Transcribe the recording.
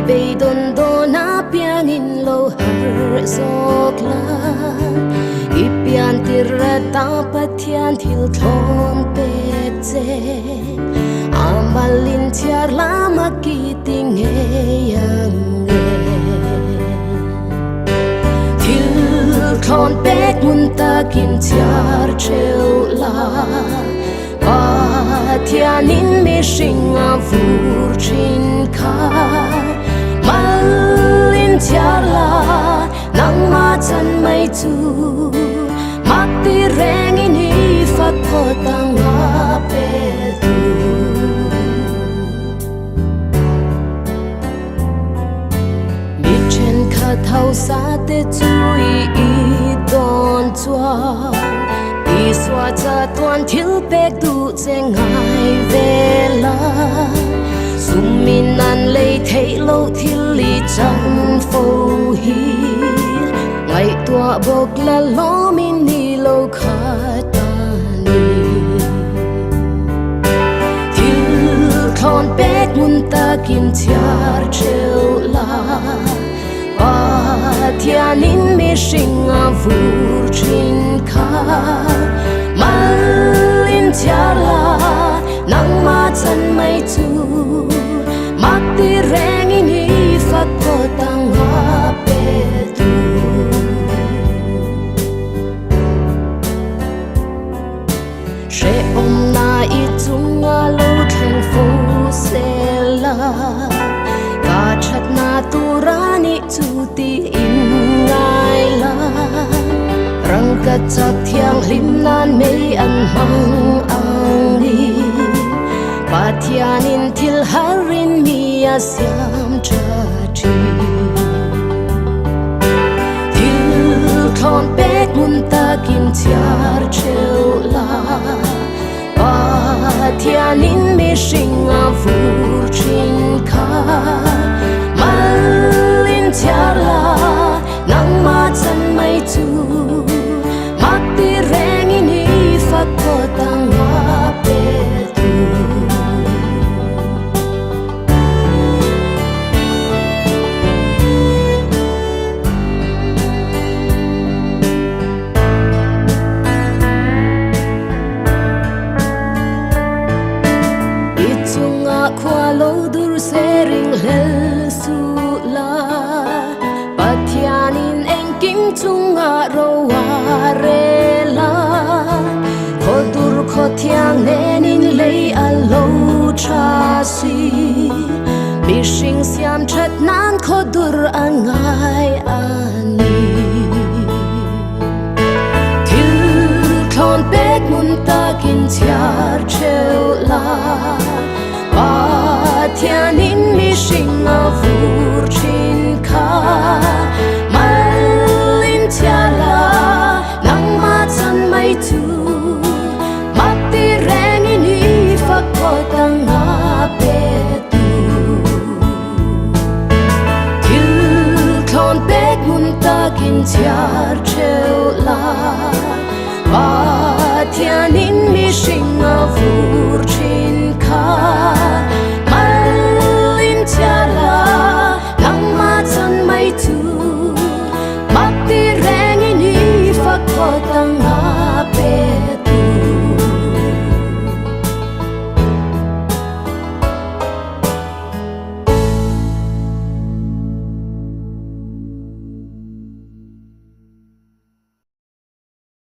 bay don do na pian in lo har zok la ipian tirra ta pathian thil thon pe che amalin thiar lama ki ting he yang thil thon pe mun ta kin thiar treu la Thian in mi sinh a vur chin kha malin thiar la nang ma chan mai chu mak ti reng in hi fat pho tang a pe tu mi chen kha thau sa te chui I don chua Iswa cha tuan thil pek du che ngai vela sumin nan lei thei lo thil li chan fo hi ngai tua bok la lo min ni lo kha ta ni thil thon pek mun ta kin thiar treu la Thian in mi sinh a vur chin kha malin thiar la nang ma chan mai chu mak ti reng in hi fat pho tang a pe tu she om na I chung a lo theng fo se la ka that na tu rani chu ti in ngai la rang ka chak thiang lim nan mei an mang ang ni pathian in thil harin mi a siam cha chi thil thon pek mun ta kin thiar treu la pathian in mi sinh a vur chin kha malin thiar la nang ma chan mai chu mak ti reng in hi fat pho tang a pe tu ichunga khwa lo dur se ring hel su la pathian in eng kim chunga ro wa re la kho dur kho thiang nen in lei a lo cha si mi sing siam that nan kho dur an ngai ani thil thon pek mun ta kin thiar treu la Thian in mi sinh a vur chin kha malin thiar la nang ma chan mai chu mak ti reng in hi fat pho tang a pe tu thil thon pek mun ta kin thiar treu la Thian in mi sinh a vur chin